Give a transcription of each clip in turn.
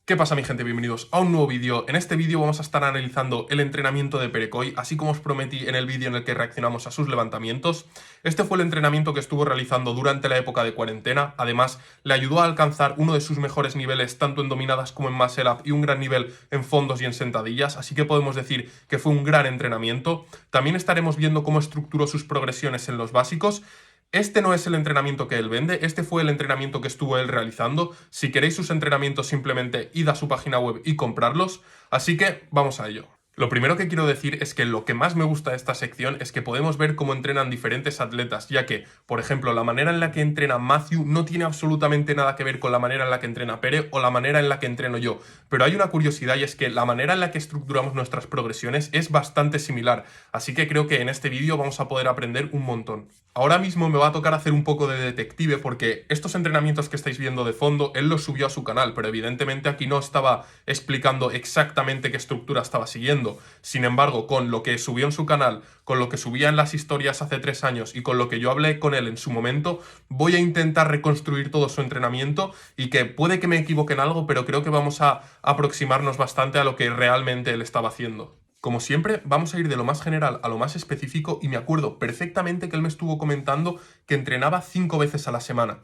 ¿Qué pasa, mi gente? Bienvenidos a un nuevo vídeo. En este vídeo vamos a estar analizando el entrenamiento de Perekoy, así como os prometí en el vídeo en el que reaccionamos a sus levantamientos. Este fue el entrenamiento que estuvo realizando durante la época de cuarentena. Además, le ayudó a alcanzar uno de sus mejores niveles tanto en dominadas como en muscle up y un gran nivel en fondos y en sentadillas, así que podemos decir que fue un gran entrenamiento. También estaremos viendo cómo estructuró sus progresiones en los básicos. Este no es el entrenamiento que él vende, este fue el entrenamiento que estuvo él realizando. Si queréis sus entrenamientos, simplemente id a su página web y comprarlos. Así que vamos a ello. Lo primero que quiero decir es que lo que más me gusta de esta sección es que podemos ver cómo entrenan diferentes atletas, ya que, por ejemplo, la manera en la que entrena Matthew no tiene absolutamente nada que ver con la manera en la que entrena Pere o la manera en la que entreno yo. Pero hay una curiosidad y es que la manera en la que estructuramos nuestras progresiones es bastante similar, así que creo que en este vídeo vamos a poder aprender un montón. Ahora mismo me va a tocar hacer un poco de detective porque estos entrenamientos que estáis viendo de fondo, él los subió a su canal, pero evidentemente aquí no estaba explicando exactamente qué estructura estaba siguiendo. Sin embargo, con lo que subió en su canal, con lo que subía en las historias hace 3 años y con lo que yo hablé con él en su momento, voy a intentar reconstruir todo su entrenamiento y que puede que me equivoque en algo, pero creo que vamos a aproximarnos bastante a lo que realmente él estaba haciendo. Como siempre, vamos a ir de lo más general a lo más específico y me acuerdo perfectamente que él me estuvo comentando que entrenaba 5 veces a la semana.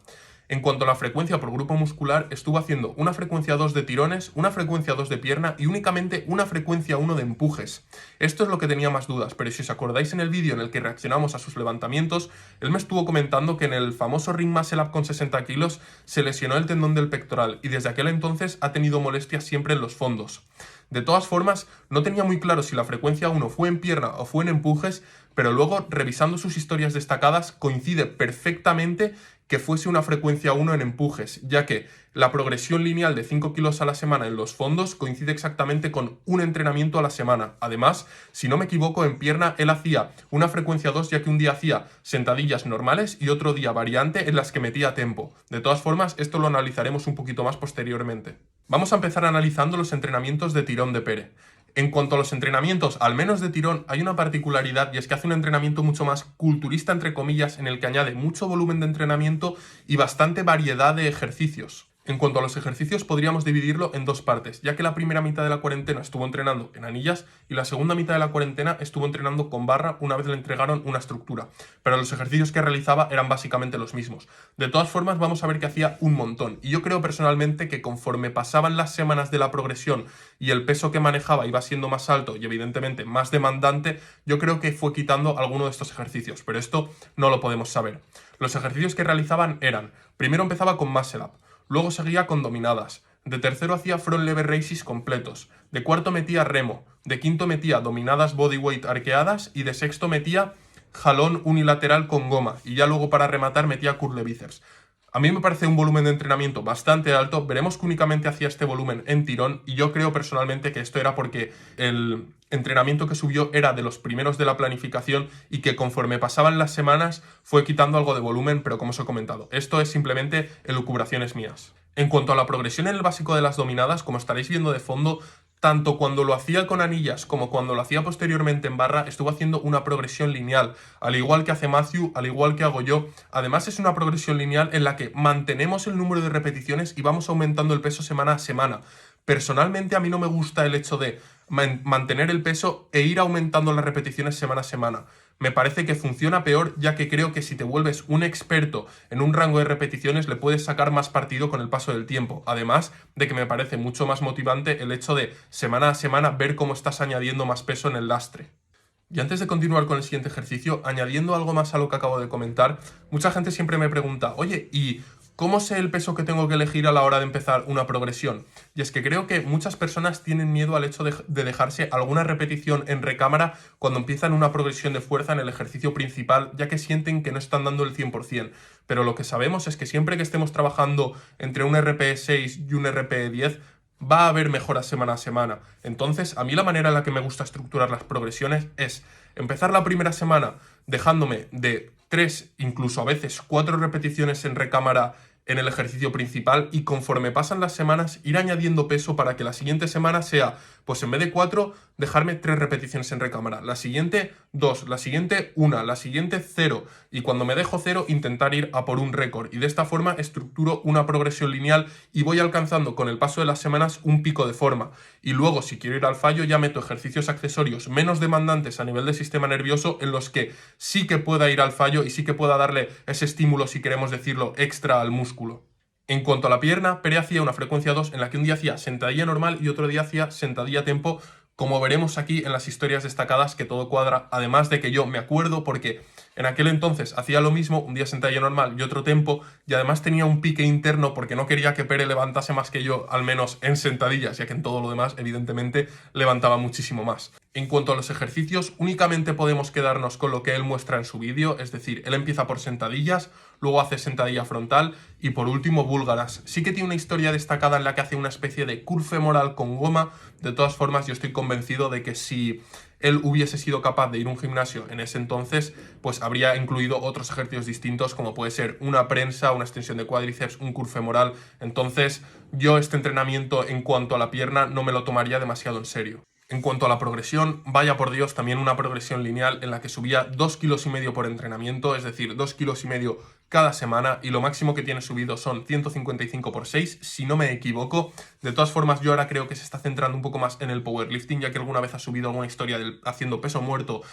En cuanto a la frecuencia por grupo muscular, estuvo haciendo una frecuencia 2 de tirones, una frecuencia 2 de pierna y únicamente una frecuencia 1 de empujes. Esto es lo que tenía más dudas, pero si os acordáis en el vídeo en el que reaccionamos a sus levantamientos, él me estuvo comentando que en el famoso ring muscle up con 60 kilos se lesionó el tendón del pectoral y desde aquel entonces ha tenido molestias siempre en los fondos. De todas formas, no tenía muy claro si la frecuencia 1 fue en pierna o fue en empujes, pero luego, revisando sus historias destacadas, coincide perfectamente que fuese una frecuencia 1 en empujes, ya que la progresión lineal de 5 kilos a la semana en los fondos coincide exactamente con un entrenamiento a la semana. Además, si no me equivoco, en pierna él hacía una frecuencia 2, ya que un día hacía sentadillas normales y otro día variante en las que metía tempo. De todas formas, esto lo analizaremos un poquito más posteriormente. Vamos a empezar analizando los entrenamientos de tirón de Pere. En cuanto a los entrenamientos, al menos de tirón, hay una particularidad y es que hace un entrenamiento mucho más culturista, entre comillas, en el que añade mucho volumen de entrenamiento y bastante variedad de ejercicios. En cuanto a los ejercicios, podríamos dividirlo en dos partes, ya que la primera mitad de la cuarentena estuvo entrenando en anillas y la segunda mitad de la cuarentena estuvo entrenando con barra una vez le entregaron una estructura. Pero los ejercicios que realizaba eran básicamente los mismos. De todas formas, vamos a ver que hacía un montón. Y yo creo personalmente que conforme pasaban las semanas de la progresión y el peso que manejaba iba siendo más alto y evidentemente más demandante, yo creo que fue quitando alguno de estos ejercicios. Pero esto no lo podemos saber. Los ejercicios que realizaban eran, primero empezaba con muscle up. Luego seguía con dominadas. De tercero hacía front lever raises completos. De cuarto metía remo. De quinto metía dominadas bodyweight arqueadas. Y de sexto metía jalón unilateral con goma. Y ya luego para rematar metía curl de bíceps. A mí me parece un volumen de entrenamiento bastante alto. Veremos que únicamente hacía este volumen en tirón. Y yo creo personalmente que esto era porque el entrenamiento que subió era de los primeros de la planificación y que conforme pasaban las semanas fue quitando algo de volumen, pero como os he comentado, esto es simplemente elucubraciones mías. En cuanto a la progresión en el básico de las dominadas, como estaréis viendo de fondo, tanto cuando lo hacía con anillas como cuando lo hacía posteriormente en barra, estuvo haciendo una progresión lineal, al igual que hace Matthew, al igual que hago yo. Además es una progresión lineal en la que mantenemos el número de repeticiones y vamos aumentando el peso semana a semana. Personalmente a mí no me gusta el hecho de mantener el peso e ir aumentando las repeticiones semana a semana. Me parece que funciona peor, ya que creo que si te vuelves un experto en un rango de repeticiones le puedes sacar más partido con el paso del tiempo. Además de que me parece mucho más motivante el hecho de semana a semana ver cómo estás añadiendo más peso en el lastre. Y antes de continuar con el siguiente ejercicio, añadiendo algo más a lo que acabo de comentar, mucha gente siempre me pregunta, oye, ¿y cómo sé el peso que tengo que elegir a la hora de empezar una progresión? Y es que creo que muchas personas tienen miedo al hecho de dejarse alguna repetición en recámara cuando empiezan una progresión de fuerza en el ejercicio principal, ya que sienten que no están dando el 100%. Pero lo que sabemos es que siempre que estemos trabajando entre un RPE 6 y un RPE 10, va a haber mejoras semana a semana. Entonces, a mí la manera en la que me gusta estructurar las progresiones es empezar la primera semana dejándome de 3, incluso a veces 4 repeticiones en recámara en el ejercicio principal y conforme pasan las semanas ir añadiendo peso para que la siguiente semana sea, pues en vez de 4, dejarme 3 repeticiones en recámara, la siguiente 2, la siguiente 1, la siguiente 0 y cuando me dejo 0 intentar ir a por un récord y de esta forma estructuro una progresión lineal y voy alcanzando con el paso de las semanas un pico de forma y luego si quiero ir al fallo ya meto ejercicios accesorios menos demandantes a nivel del sistema nervioso en los que sí que pueda ir al fallo y sí que pueda darle ese estímulo, si queremos decirlo, extra al músculo. En cuanto a la pierna, Pere hacía una frecuencia 2 en la que un día hacía sentadilla normal y otro día hacía sentadilla tempo, como veremos aquí en las historias destacadas que todo cuadra, además de que yo me acuerdo porque en aquel entonces hacía lo mismo, un día sentadilla normal y otro tempo, y además tenía un pique interno porque no quería que Pere levantase más que yo, al menos en sentadillas, ya que en todo lo demás, evidentemente, levantaba muchísimo más. En cuanto a los ejercicios, únicamente podemos quedarnos con lo que él muestra en su vídeo, es decir, él empieza por sentadillas, luego hace sentadilla frontal y por último búlgaras. Sí que tiene una historia destacada en la que hace una especie de curl femoral con goma. De todas formas, yo estoy convencido de que si él hubiese sido capaz de ir a un gimnasio en ese entonces, pues habría incluido otros ejercicios distintos, como puede ser una prensa, una extensión de cuádriceps, un curl femoral. Entonces, yo este entrenamiento en cuanto a la pierna no me lo tomaría demasiado en serio. En cuanto a la progresión, vaya por Dios, también una progresión lineal en la que subía 2,5 kilos por entrenamiento, es decir, 2,5 kilos cada semana, y lo máximo que tiene subido son 155 por 6, si no me equivoco. De todas formas, yo ahora creo que se está centrando un poco más en el powerlifting, ya que alguna vez ha subido alguna historia haciendo peso muerto,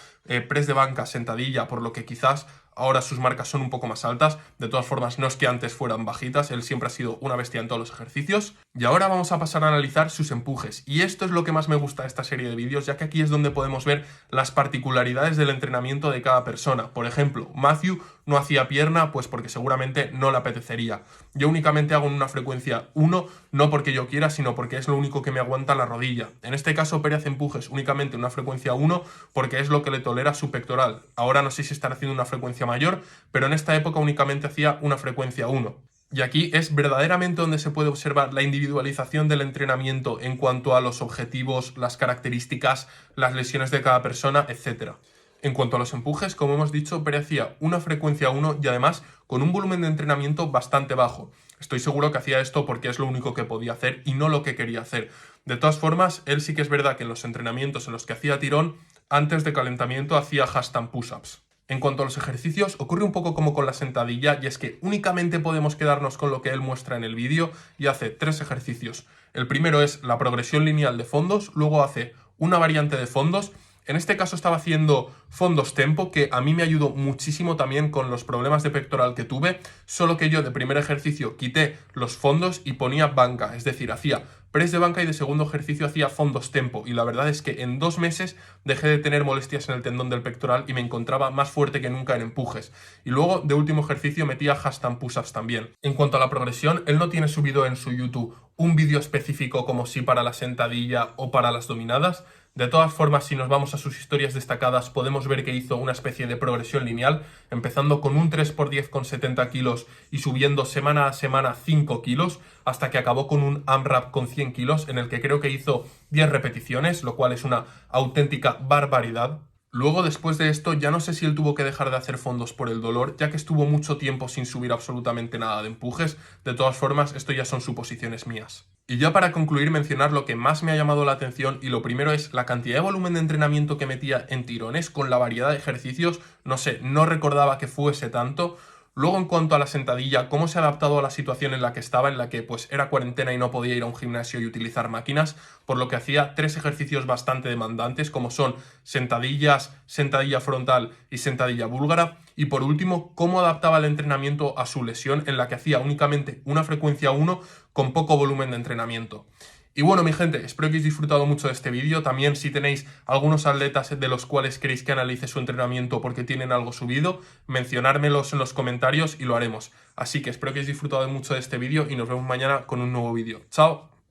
press de banca, sentadilla, por lo que quizás ahora sus marcas son un poco más altas. De todas formas, no es que antes fueran bajitas, él siempre ha sido una bestia en todos los ejercicios. Y ahora vamos a pasar a analizar sus empujes. Y esto es lo que más me gusta de esta serie de vídeos, ya que aquí es donde podemos ver las particularidades del entrenamiento de cada persona. Por ejemplo, Matthew no hacía pierna, pues porque seguramente no le apetecería. Yo únicamente hago en una frecuencia 1, no porque yo quiera, sino porque es lo único que me aguanta la rodilla. En este caso, Pere hace empujes únicamente en una frecuencia 1, porque es lo que le tolera su pectoral. Ahora no sé si estará haciendo una frecuencia mayor, pero en esta época únicamente hacía una frecuencia 1. Y aquí es verdaderamente donde se puede observar la individualización del entrenamiento en cuanto a los objetivos, las características, las lesiones de cada persona, etc. En cuanto a los empujes, como hemos dicho, Pere hacía una frecuencia 1 y además con un volumen de entrenamiento bastante bajo. Estoy seguro que hacía esto porque es lo único que podía hacer y no lo que quería hacer. De todas formas, él sí que es verdad que en los entrenamientos en los que hacía tirón, antes de calentamiento hacía handstand push-ups. En cuanto a los ejercicios, ocurre un poco como con la sentadilla, y es que únicamente podemos quedarnos con lo que él muestra en el vídeo y hace 3 ejercicios. El primero es la progresión lineal de fondos, luego hace una variante de fondos. En este caso estaba haciendo fondos tempo, que a mí me ayudó muchísimo también con los problemas de pectoral que tuve, solo que yo de primer ejercicio quité los fondos y ponía banca, es decir, hacía press de banca y de segundo ejercicio hacía fondos tempo, y la verdad es que en 2 meses dejé de tener molestias en el tendón del pectoral y me encontraba más fuerte que nunca en empujes. Y luego de último ejercicio metía handstand push-ups también. En cuanto a la progresión, él no tiene subido en su YouTube un vídeo específico como si para la sentadilla o para las dominadas. De todas formas, si nos vamos a sus historias destacadas, podemos ver que hizo una especie de progresión lineal, empezando con un 3×10 con 70 kilos y subiendo semana a semana 5 kilos, hasta que acabó con un AMRAP con 100 kilos, en el que creo que hizo 10 repeticiones, lo cual es una auténtica barbaridad. Luego, después de esto, ya no sé si él tuvo que dejar de hacer fondos por el dolor, ya que estuvo mucho tiempo sin subir absolutamente nada de empujes. De todas formas, esto ya son suposiciones mías. Y ya para concluir, mencionar lo que más me ha llamado la atención, y lo primero es la cantidad de volumen de entrenamiento que metía en tirones con la variedad de ejercicios. No sé, no recordaba que fuese tanto. Luego, en cuanto a la sentadilla, cómo se ha adaptado a la situación en la que estaba, en la que pues era cuarentena y no podía ir a un gimnasio y utilizar máquinas, por lo que hacía 3 ejercicios bastante demandantes, como son sentadillas, sentadilla frontal y sentadilla búlgara. Y por último, cómo adaptaba el entrenamiento a su lesión, en la que hacía únicamente una frecuencia 1 con poco volumen de entrenamiento. Y bueno, mi gente, espero que hayáis disfrutado mucho de este vídeo. También, si tenéis algunos atletas de los cuales queréis que analice su entrenamiento porque tienen algo subido, mencionármelos en los comentarios y lo haremos. Así que espero que hayáis disfrutado mucho de este vídeo y nos vemos mañana con un nuevo vídeo. ¡Chao!